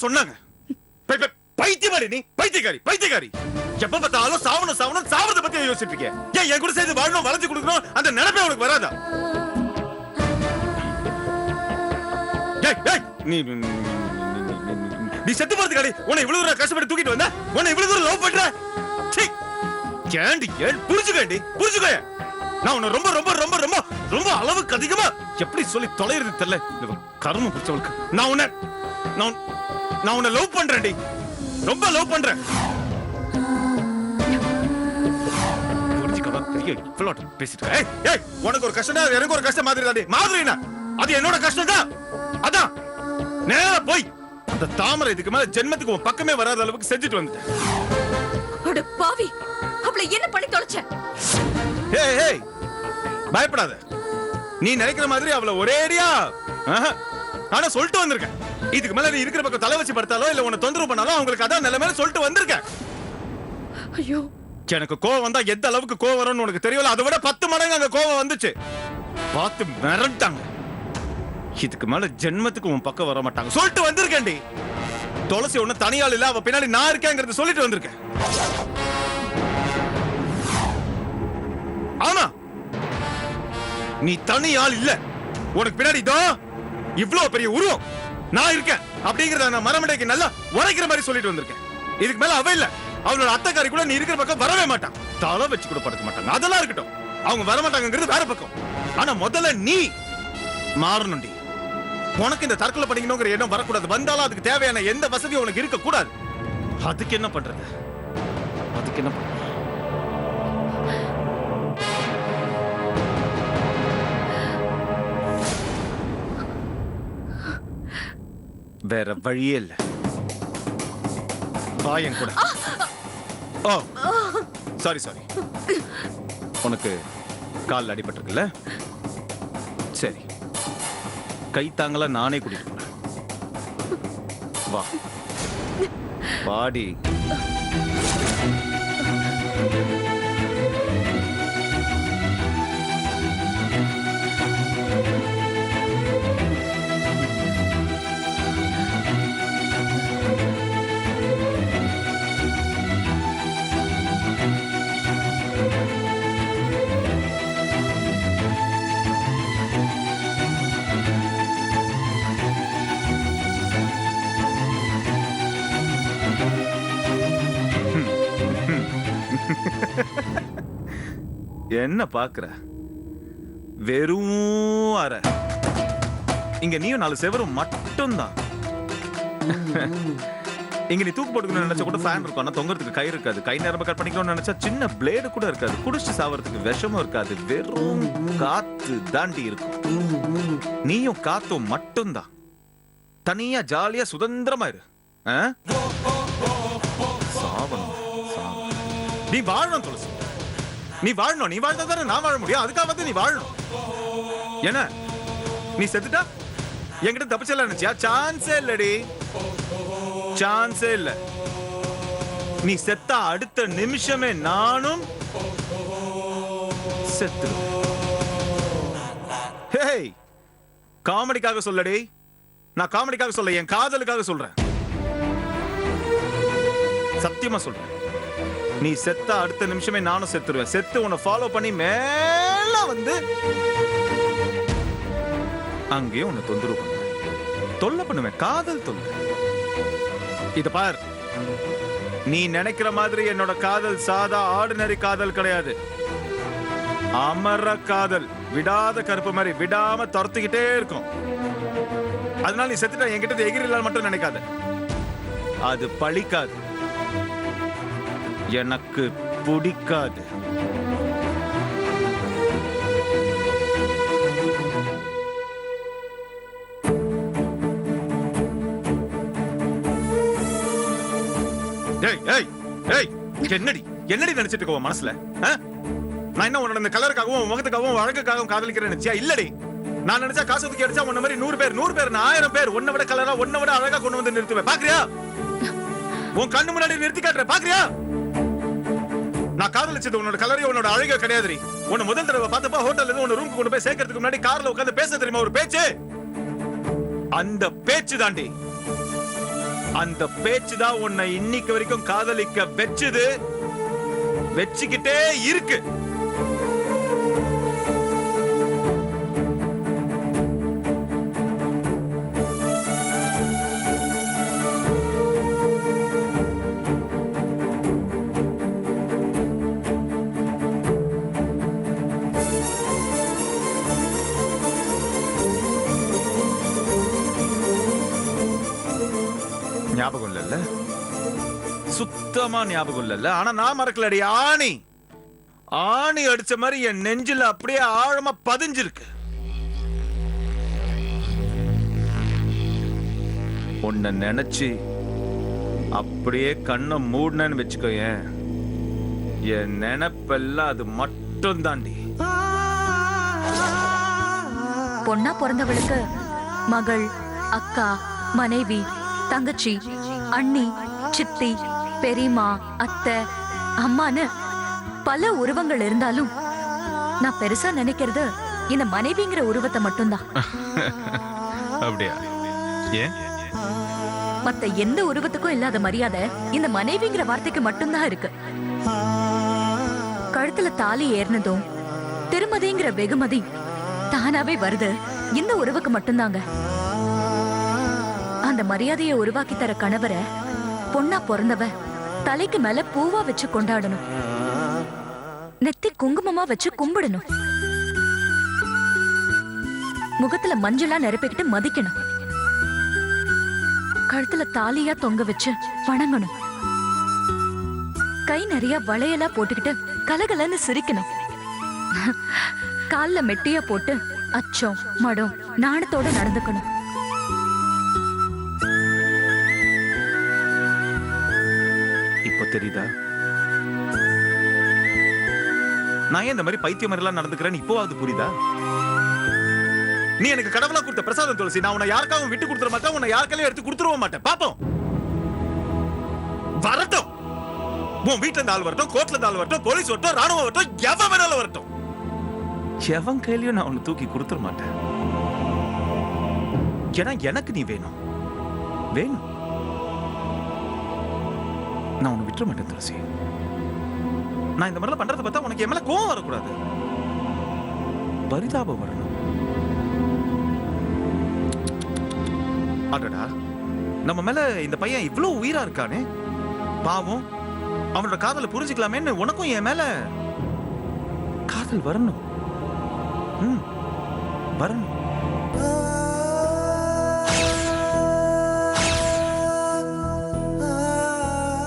சொன்னாங்க. பைத்தியமாரி நீ, பைத்தியக்காரி பைத்தியக்காரி. எப்ப பார்த்தாலும் சாவணும் சாவணும் சாவறத பத்தி யோசிப்பீங்க. ஏன் என் கூட சேர்ந்து வாழணும், வளர்ச்சி கொடுக்கணும், அந்த நினைப்பே உனக்கு வராதா? நீ நீ செத்து போறதுக்காடி உன்னை இவ்வளவு தூரம் கஷ்டப்பட்டு தூக்கிட்டு வந்த, உன்னை இவ்வளவு தூரம் லவ் பண்ற. புரிஞ்சுக்க. நான் உன்னை ரொம்ப ரொம்ப ரொம்ப ரொம்ப ரொம்ப அளவுக்கு அதிகமா எப்படி சொல்லி தொலைறது தெரியல. கரும பிடிச்சவளுக்கு நான் உன்னை லவ் பண்றேன்டி, ரொம்ப லவ் பண்றேன். பேசிட்டு உனக்கு ஒரு கஷ்டம் எனக்கு ஒரு கஷ்டம் மாதிரி தாண்டி மாதிரினா அது என்னோட கஷ்டம் தான். அதான் நேரா போய் அந்த தாமரை இதுக்கு மேல ஜென்மத்துக்கு உன் பக்கமே வராத அளவுக்கு செஞ்சுட்டு வந்துட்டேன். அட பாவி, அவளை என்ன பண்ணி தொலைச்ச? ஏய் பயப்படாத. நீ நினைக்கிற மாதிரி அவளை ஒரேடியா ஆனா சொல்லிட்டு வந்திருக்கேன். இதுக்கு மேல நீ இருக்கிற பக்கம் தலை வச்சு படுத்தாலோ இல்ல உன்னை தொந்தரவு பண்ணாலோ அவங்களுக்கு அதான் நிலைமையில சொல்லிட்டு வந்திருக்கேன். ஐயோ, எனக்கு கோவம் வந்தா எந்த அளவுக்கு கோவம் வரும்னு உனக்கு தெரியல. அதை விட 10 மடங்கு அங்க கோவம் வந்துச்சு. பார்த்து மிரண்டாங்க. இதுக்கு மேல ஜென்மத்துக்கு உன் பக்கம் வர மாட்டாங்க சொல்லிட்டு வந்திருக்கேன்டி. துளசி ஒண்ணு தனியாள் இல்ல, அவ பின்னாடி நான் இருக்கேங்கிறது சொல்லிட்டு வந்திருக்கேன். ஆமா, நீ தனியாள் இல்ல, உனக்கு பின்னாடி இவ்வளவு பெரிய உருவம் நான் இருக்கேன் அப்படிங்கறத நான் மரமண்டைக்கு நல்லா உரைக்கிற மாதிரி சொல்லிட்டு வந்திருக்கேன். இதுக்கு மேல அவ இல்ல, அவளோட அத்தைக்காரி கூட நீ இருக்கிற பக்கம் வரவே மாட்டான், தலை வச்சு கூட படுக்க மாட்டாங்க. அதெல்லாம் இருக்கட்டும், அவங்க வர மாட்டாங்கிறது வேற பக்கம். ஆனா முதல்ல நீ மாறணும்டி. உனக்கு இந்த தற்கொலை பண்ணிக்கணுங்கிற எண்ணம் வரக்கூடாது. வந்தாலும் அதுக்கு தேவையான எந்த வசதியும் உனக்கு இருக்க கூடாது. அதுக்கு என்ன பண்றது? வேற வழியே இல்ல. பாயன் கூட. ஓ சாரி. உனக்கு கால் அடிபட்டிருக்குல்ல? சரி, கை தாங்களா நானே கூட்டிட்டு போறேன். வா பாடி. என்ன பாக்குற? வெறும் அரை. இங்க நீயும் 4 செவரும் மட்டும்தான். இங்க நீ தூக்கு போட்டுக்கணும்னு நினைச்சா கூட ஃபேன் இருக்கும், ஆனா தொங்குறதுக்கு கயிறு இருக்காது. கை நேரமா கட் பண்ணிக்கணும்னு நினைச்சா சின்ன பிளேடு கூட இருக்காது. குடிச்சு சாவறதுக்கு விஷமும் இருக்காது. வெறும் காத்து தாண்டி இருக்கும். நீயும் காத்தும் மட்டும்தான். தனியா ஜாலியா சுதந்திரமா இரு. நீ வாழணும் துளசி, நீ வாழணும். நீ வாழ்ந்தா தானே நான் வாழ முடியும். அதுக்காக வந்து நீ வாழணும். என்ன நீ செத்துட்டா என்கிட்ட தப்பிச்சல நினைச்சியா? சான்ஸே இல்லடி, சான்ஸே இல்ல. நீ செத்தா அடுத்த நிமிஷமே நானும் செத்துருவேன். ஹேய், காமெடிக்காக சொல்லடி. நான் காமெடிக்காக சொல்ல, என் காதலுக்காக சொல்றேன். சத்தியமா சொல்றேன். நீ செத்த அடுத்த நிமிஷமே நானும் செத்துருவேன். செத்து உன்னை ஃபாலோ பண்ணி மேல வந்து அங்கேயும் உன்னை தொந்தரவு பண்ணுவேன், தொல்லை பண்ணுவேன். காதல் தொல்லை. இத பார், நீ நினைக்கிற மாதிரி என்னோட காதல் சாதா ஆர்டினரி காதல் கிடையாது. அமர காதல். விடாத கருப்பு மாதிரி விடாம துரத்துக்கிட்டே இருக்கும். அதனால நீ செத்துட்டா என்கிட்ட எகிரிலால் மட்டும் நினைக்காத, அது பழிக்காது, எனக்கு பிடிக்காது. என்னடி நினைச்சிட்டு இருக்க மனசுல? நான் என்ன உன்னோட கலருக்காகவும் முகத்துக்காகவும் அழகுக்காகவும் காதலிக்கிறேன் நினைச்சியா? இல்லடி. நான் நினைச்சா காசு தூக்கி அடிச்சா உன்ன மாதிரி 100 பேர் 1000 பேர் உன்னை விட கலரா உன்னை விட அழகா கொண்டு வந்து நிறுத்துவேன். பாக்குறியா? உன் கண்ணு முன்னாடி நிறுத்தி காட்டுறேன், பாக்குறியா? நான் காதலிச்சது உன்னோட கலரையோ உன்னோட அழகோ கிடையாது. உன்னை முதல் தடவை பார்த்தப்ப ஹோட்டல்ல இருந்து உன்னை ரூமுக்கு கொண்டு போய் சேர்க்கறதுக்கு முன்னாடி கார்ல உட்கார்ந்து பேச தெரியுமா ஒரு பேச்சு? அந்த பேச்சு தாண்டி அந்த பேச்சு தான் உன்னை இன்னைக்கு வரைக்கும் காதலிக்க வச்சுது, வச்சுக்கிட்டே இருக்கு. ஞாபகம் இல்ல, சுத்தமா ஞாபகம் இல்ல. ஆனா நான் மறக்கலடி. ஆணி ஆணி அடிச்ச மாதிரி என் நெஞ்சில அப்படியே ஆழமா பதிஞ்சிருக்கு. உன்னை நினைச்சு அப்படியே கண்ணை மூடனு வச்சுக்கோ, என் நினைப்பெல்லாம் அது மட்டும் தாண்டி. பொண்ணா பிறந்தவளுக்கு மகள், அக்கா, மனைவி, தங்கச்சி, அண்ணி, சித்தி, பெரியம்மா, அத்தை, அம்மான்னு பல உருவங்கள் இருந்தாலும் நான் பெருசா நினைக்கிறது இந்த மனைவிங்கிற உருவத்தை மட்டும்தான். அப்படியா? ஏன்? மத்த எந்த உருவத்துக்கும் இல்லாத மரியாதை இந்த மனைவிங்கிற வார்த்தைக்கு மட்டும்தான் இருக்கு. கழுத்துல தாலி ஏறினதும் திருமதிங்கிற வெகுமதி தானாவே வருது இந்த உறவுக்கு மட்டும்தாங்க. அந்த மரியாதையை உருவாக்கி தர கணவரை பொண்ணா பிறந்தவ தலைக்கு மேல பூவா வச்சு கொண்டாடணும், நெத்தி குங்குமமா வச்சு கும்பிடணும், முகத்துல மஞ்சளா நிரப்பிக்கிட்டு மதிக்கணும், கழுத்துல தாலியா தொங்க வச்சு வணங்கணும், கை நிறைய வளையலா போட்டுக்கிட்டு கலகலன்னு சிரிக்கணும், கால்ல மெட்டியா போட்டு அச்சம் மடம் நாணத்தோட நடந்துக்கணும். இப்போ தெரியுதா நான் ஏன் இந்த மாதிரி பைத்தியம் மாதிரி எல்லாம் நடந்துக்கிறேன்னு? இப்போ அது புரியுதா? நீ எனக்கு கடவுளா கொடுத்த பிரசாதம் துளசி. நான் உன்னை யாருக்காகவும் விட்டு கொடுத்துட மாட்டேன், உன்னை யாருக்கையும் எடுத்து கொடுத்துருவ மாட்டேன். பாப்போம், வரட்டும். உன் வீட்டுல இருந்து ஆள் வரட்டும், கோர்ட்ல இருந்து ஆள் வரட்டும், போலீஸ் வரட்டும், ராணுவம் வரட்டும், எவன் வேணாலும் வரட்டும். எவன் கையிலயும் நான் உன்னை தூக்கி கொடுத்துட மாட்டேன். ஏன்னா எனக்கு நீ வேணும், வேணும். நான் உன்னை விட்டுற மாட்டேன் துளசி. நான் இந்த மாதிரிலாம் பண்றத பார்த்தா உனக்கு என் மேல கோவம் வரக்கூடாது, பரிதாபம் வரணும். அடடா, நம்ம மேல இந்த பையன் இவ்வளவு உயிரா இருக்கானே, பாவம். அவனோட காதலை புரிஞ்சுக்கலாமேன்னு உனக்கும் என் மேல காதல் வரணும். வரணும்.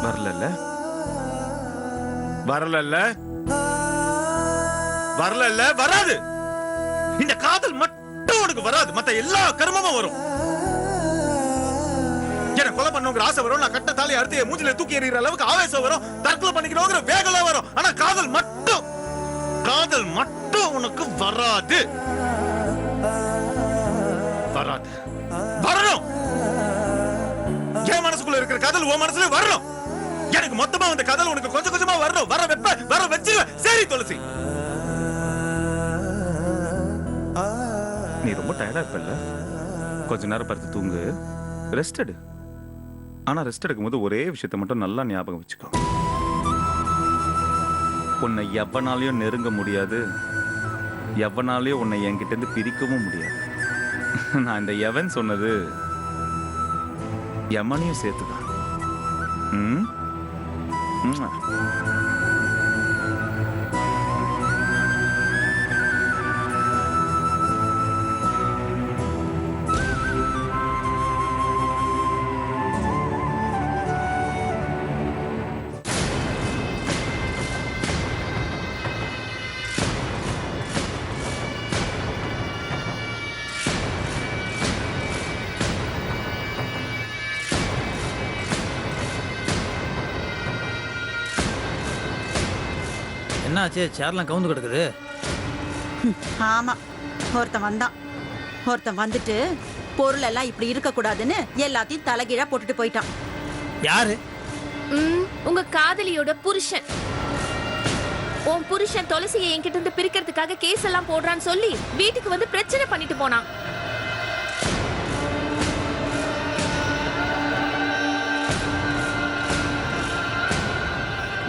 வரல வரல வரல வராது. இந்த காதல் மட்டும் உனக்கு வராது, மத்த எல்லா கர்மமும் வரும். என்ன கொலை பண்ணுங்கிற ஆசை வரும், நான் கட்ட தாலி அறுத்து மூஞ்சில தூக்கி எறிகிற அளவுக்கு ஆவேசம் வரும், தற்கொலை பண்ணிக்கணுங்கிற வேகம் வரும். ஆனா காதல் மட்டும் உனக்கு வராது, வராது. வரணும். என் மனசுக்குள்ள இருக்கிற காதல் உன் மனசுல வரணும். எனக்கு மொத்தமா வந்த காதல் உனக்கு கொஞ்சம் கொஞ்சமா வரணும். வர வச்சு சரி துளசி. நீ ரொம்ப டயர்டா இருப்பல்ல, கொஞ்ச நேரம் படுத்து தூங்கு, ரெஸ்ட் எடு. ஆனா ரெஸ்ட் எடுக்கும்போது ஒரே விஷயத்தை மட்டும் நல்லா ஞாபகம் வச்சுக்கோ. உன்னை எவனாலையும் நெருங்க முடியாது, எவனாலையும் உன்னை என்கிட்ட இருந்து பிரிக்கவும் முடியாது. நான் இந்த எவன் சொன்னது யமனையும் சேர்த்துதான். என்னாச்சு? சேர்லாம் கவுந்து கிடக்குது. ஆமா, ஒருத்தன் வந்தான். ஒருத்தன் வந்துட்டு பொருள் எல்லாம் இப்படி இருக்க கூடாதுன்னு எல்லாத்தையும் தலைகீழா போட்டுட்டு போயிட்டான். யாரு? உங்க காதலியோட புருஷன். உன் புருஷன் துளசியை என்கிட்ட இருந்து பிரிக்கிறதுக்காக கேஸ் எல்லாம் போடுறான்னு சொல்லி வீட்டுக்கு வந்து பிரச்சனை பண்ணிட்டு போனான்.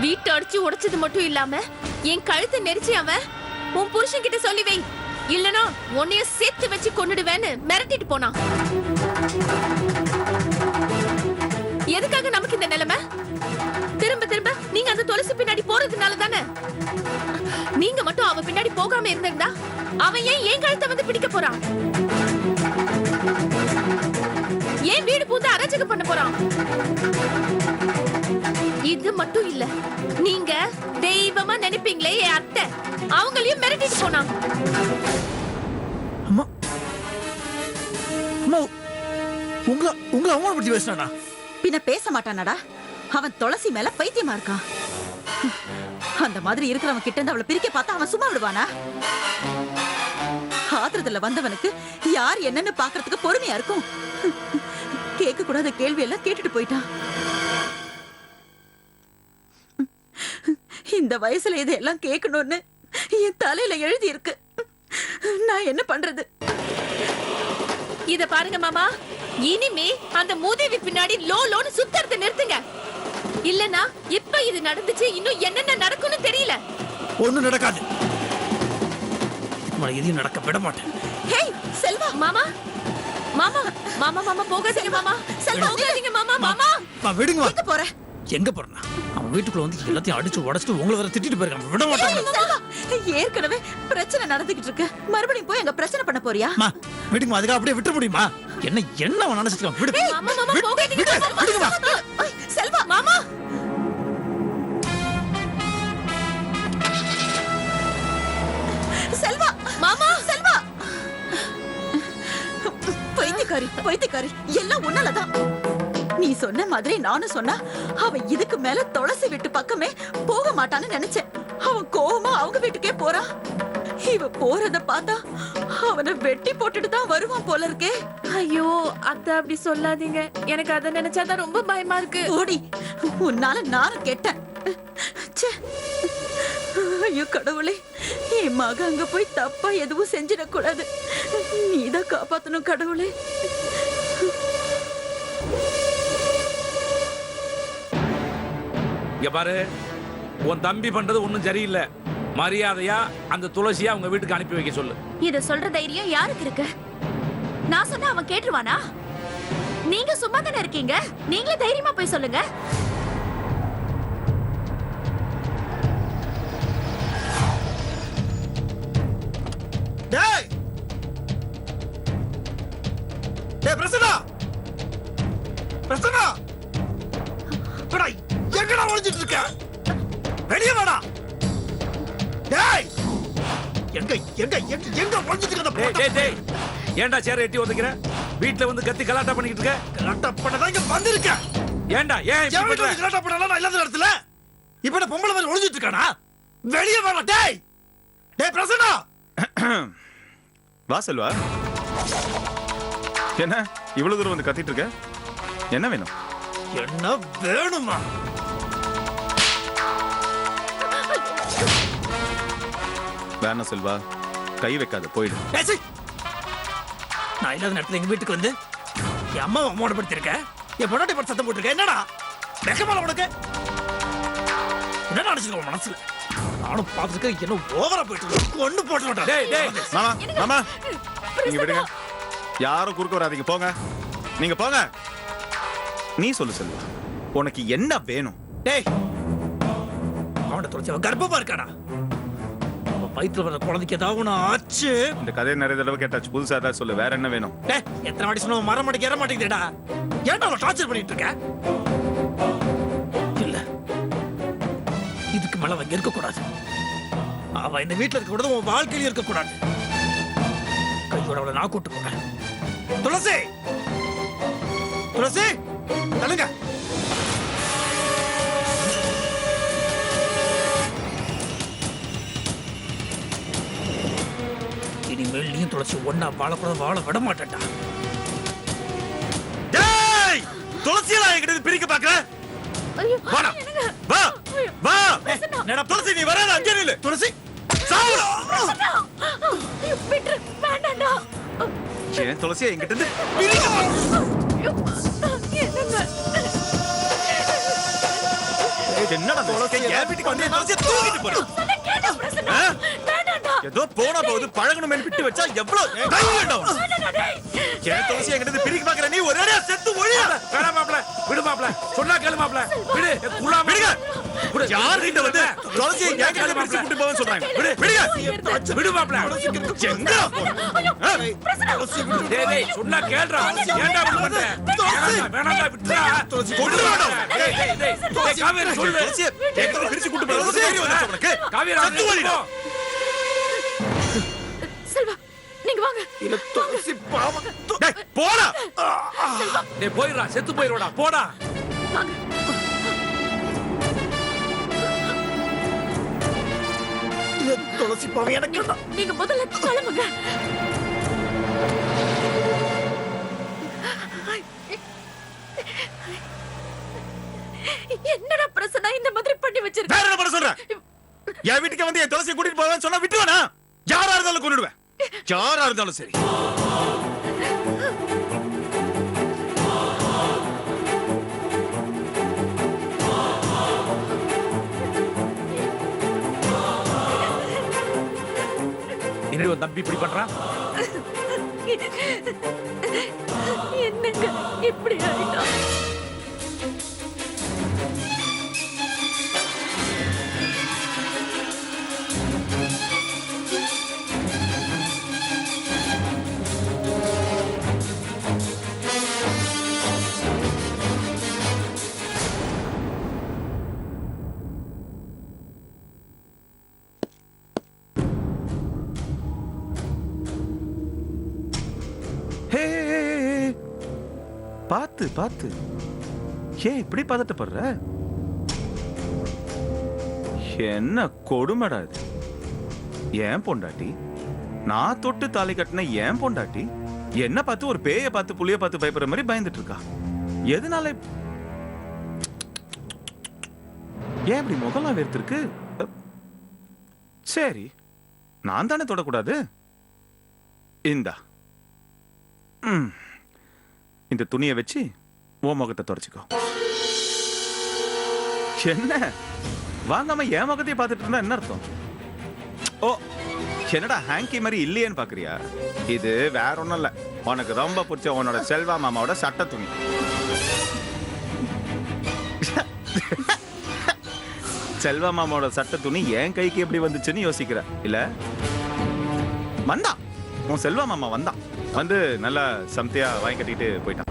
வீட்டை அடிச்சு உடைச்சது மட்டும் இல்லாம என் கழுத்தை நெரிச்சு அவன் உன் புருஷன் கிட்ட சொல்லி வை, இல்லனா உன்னைய சேர்த்து வச்சு கொன்னுடுவேன்னு மிரட்டிட்டு போனான். எதுக்காக நமக்கு இந்த நிலைமை? திரும்ப திரும்ப நீங்க அந்த துளசி பின்னாடி போறதுனால தானே. நீங்க மட்டும் அவ பின்னாடி போகாம இருந்திருந்தா அவன் ஏன் கழுத்தை வந்து பிடிக்க போறான்? ஏன் வீடு பூந்து அராஜகம் பண்ண போறான்? இது மட்டும் இல்ல, நீங்க தெய்வமா நினைப்பீங்களே என் அத்தை, அவங்களையும் மிரட்டிட்டு போனாங்க. அம்மா அம்மா உங்களை அவமானப்படுத்தி பேசினானா? பின்ன பேச மாட்டானடா. அவன் துளசி மேல பைத்தியமா இருக்கான். அந்த மாதிரி இருக்கிறவன் கிட்ட இருந்து அவளை பிரிக்க பார்த்தா அவன் சும்மா விடுவானா? ஆத்திரத்துல வந்தவனுக்கு யார் என்னன்னு பாக்குறதுக்கு பொறுமையா இருக்கும். கேட்க கூடாத கேள்வி எல்லாம் கேட்டுட்டு போயிட்டான். இந்த வயசுல இதெல்லாம் கேட்கணும்னு என் தலையில எழுதி இருக்கு. நான் என்ன பண்றது? இத பாருங்க மாமா, இனிமே அந்த மூதேவி பின்னாடி லோன்னு சுத்தறத நிறுத்துங்க. இல்லனா இப்ப இது நடந்துச்சு, இன்னும் என்னென்ன நடக்கும்னு தெரியல. ஒண்ணும் நடக்காது. எதையும் நடக்க விட மாட்டேன். ஹேய் செல்வா, மாமா மாமா மாமா மாமா போகாதீங்க மாமா. செல்வா போகாதீங்க மாமா. மாமா விடுங்க. எங்க போற? எங்க போறேன்? அவன் வீட்டுக்குள்ள வந்து எல்லாத்தையும் அடிச்சு உடைச்சிட்டு உங்களை வர திட்டிட்டு போயிருக்கான். விட மாட்டாங்க. ஏற்கனவே பிரச்சனை நடந்துகிட்டு இருக்கு, மறுபடியும் போய் அங்க பிரச்சனை பண்ண போறியா? விடுங்க, அதுக்கு அப்படியே விட்டு முடியுமா? என்ன அவன் நினைச்சிருக்கான்? விடு. மாமா மாமா போகாதீங்க. விடுங்க. செல்வா மாமா செல்வா மாமா செல்வா, பைத்தியக்காரி எல்லாம் உன்னாலதான். நீ சொன்ன மாதிரி நானும் சொன்னா அவன் இதுக்கு மேல துளசி வீட்டு பக்கமே போக மாட்டான்னு நினைச்சேன். அவன் கோவமா அவங்க வீட்டுக்கே போறான். இவ போறத பார்த்தா அவனை வெட்டி போட்டுட்டு தான் வருவான் போல இருக்கே. ஐயோ அத்தை அப்படி சொல்லாதீங்க, எனக்கு அதை நினைச்சாதான் ரொம்ப பயமா இருக்கு. ஓடி, உன்னால நானும் கேட்டேன். ஐயோ கடவுளே, என் மக அங்க போய் தப்பா எதுவும் செஞ்சிடக்கூடாது. நீதான் காப்பாத்தணும் கடவுளே. இங்க பாரு, உன் தம்பி பண்றது ஒண்ணும் சரியில்லை. மரியாதையா அந்த துளசியா உங்க வீட்டுக்கு அனுப்பி வைக்க சொல்லு. இத சொல்ற தைரியம் யாருக்கு இருக்கு? நான் சொன்னா அவன் கேட்டுருவானா? நீங்க சும்மா தானே இருக்கீங்க, நீங்களே தைரியமா போய் சொல்லுங்க. டேய் பிரசன்னா, பிரசன்னா, எங்கடா ஒளிஞ்சிட்டு இருக்க? வெளியே வாடா. டேய் எங்க எங்க எங்க ஒளிஞ்சிட்டு இருக்க? ஏன்டா சேர எட்டி ஒதுக்குற? வீட்டுல வந்து கத்தி கலாட்டா பண்ணிட்டு இருக்க? கலாட்டா பண்ணதான் இங்க வந்திருக்க. ஏன்டா ஏன் இப்படி பண்ற? கலாட்டா பண்ணலாம் நான் இல்லாத இடத்துல. இப்ப நான் பொம்பளை மாதிரி ஒளிஞ்சிட்டு இருக்கானா? வெளியே வாடா. டேய் டேய் பிரசன்னா. வா செல்வா. என்ன இவ்வளவு தூரம் வந்து கத்திட்டு இருக்க? என்ன வேணும்? என்ன வேணுமா? வேணா செல்வா, கை வைக்காத, போயிடு. நான் இல்லாத நேரத்துல எங்க வீட்டுக்கு வந்து என் அம்மாவை அவமானப்படுத்திருக்க, என் பொண்டாட்டி பட்டு சத்தம் போட்டிருக்க. என்னடா வெக்கமால உனக்கு? என்ன நினைச்சிருக்க உன் மனசுல? நானும் பார்த்துருக்க, என்ன ஓவரா போயிட்டு ஒண்ணு போட்டு. டேய் டேய் மாமா மாமா, நீங்க விடுங்க. யாரும் குறுக்க வராதீங்க, போங்க. நீங்க போங்க. நீ சொல்லு செல்வா, உனக்கு என்ன வேணும்? டேய், அவனை தொலைச்சு அவன் கர்ப்பமா இருக்காடா. அவன் வயிற்றுல வர குழந்தைக்கு ஏதாவது ஒண்ணு ஆச்சு. இந்த கதையை நிறைய தடவை கேட்டாச்சு, புதுசா ஏதாவது சொல்லு. வேற என்ன வேணும்? டேய், எத்தனை வாட்டி சொன்ன மரம் மடிக்க ஏற மாட்டேங்குதுடா. ஏன்டா அவளை டார்ச்சர் பண்ணிட்டு இருக்க? இல்ல, இதுக்கு மேல அவன் இருக்க கூடாது. அவன் இந்த வீட்டுல இருக்க கூடாது, உன் வாழ்க்கையில இருக்க கூடாது. கையோட அவளை நான் கூட்டு போனேன். துளசி, துளசி, தள்ளுங்க. இனிமேல் நீயும் துளசி ஒன்னா வாழக்கூடாது, வாழ விட மாட்டேன்டா. டேய், துளசியெல்லாம் என்கிட்ட பிரிக்க பாக்குற? வாடா, வா வா. துளசி நீ வராத, அங்கே நில்லு. துளசி சாவு. வேண்டாண்டா. ஏன் துளசியை என்கிட்ட இருந்து பிரிக்க பாக்குற? என்னடா துளசி என் வீட்டுக்கு வந்து என் துளசியை தூக்கிட்டு போற கேட்டா பிரசன்னா. ஆ? வேண்டாம்டா. ஏதோ போனா போகுது பழகணுமே விட்டு வச்சா எவ்வளவு தைரியம் உனக்கு? வேண்டாம்டா, டேய். என் துளசி எங்கிட்ட பிரிக்க பாக்குற நீ ஒரே அடியா செத்து ஒழியா வேணாம் மாப்ள, விடு மாப்ள, சொன்னா கேளு மாப்ள, விடு, குலா விடுங்க விடு. யார் கிட்ட வந்து துளசியை என் கையில பிடிச்சு கூட்டி போவேன்னு சொல்றாங்க விடு விடுங்க விடு மாப்ள. எங்க ஆ? டேய் டேய், சொன்னா கேளுடா. ஏன்டா இப்படி பண்ற? வேணாம்டா, விட்டுடா. கொண்டு வாடா. டேய் டேய் டேய், டேய் காவேரி சொல்லு. துளசியை என் கையில பிரிச்சு கூட்டி போறது தைரியம் வந்துச்சு உனக்கு காவேரி செத்து ஒழிடா செல்வா நீங்க வாங்க. இல்ல துளசி பாவம். டேய் போடா டேய் போயிடுடா, செத்து போயிடுடா, போடா. வாங்க. இல்ல துளசி பாவம் எனக்கு வேண்டாம். நீங்க முதல்ல கிளம்புங்க. என்னடா பிரசன்னா இந்த மாதிரி பண்ணி வச்சிருக்க? வேற என்ன பண்ண சொல்ற என் வீட்டுக்கு வந்து என் துளசியை கூட்டிட்டு போவேன்னு சொன்னா விட்டுவேனா யாரா இருந்தாலும் கொன்னுடுவேன் யாரா இருந்தாலும் சரி என்னடி உன் தம்பி இப்படி பண்றான்? என்னங்க இப்படி ஆயிட்டா? ஹே பாத்து பாத்து ஏன் இப்படி பதட்டப்படுற என்ன கொடுமைடா இது ஏன் பொண்டாட்டி நான் தொட்டு தாலி கட்டின ஏன் பொண்டாட்டி என்ன பார்த்து ஒரு பேய பார்த்து புளிய பார்த்து பயப்படுற மாதிரி பயந்துட்டு இருக்கா எதனால ஏன் இப்படி முகலாம் வேர்த்திருக்கு சரி நான் தானே தொடக்கூடாது இந்தா இந்த துணியை வச்சு ஓ முகத்தை தொடச்சுக்கோ என்ன வாங்காம என் முகத்தையே பார்த்துட்டு இருந்தா என்ன அர்த்தம் ஓ என்னடா ஹேங்கி மாதிரி இல்லையேன்னு பாக்குறியா இது வேற ஒண்ணும் இல்ல உனக்கு ரொம்ப பிடிச்ச உன்னோட செல்வா மாமாவோட சட்ட துணி செல்வா மாமாவோட சட்ட துணி என் கைக்கு எப்படி வந்துச்சுன்னு யோசிக்கிற இல்ல வந்தான் உன் செல்வா மாமா வந்தான் வந்து நல்லா சம்தியா வாங்கி கட்டிட்டு போயிட்டான்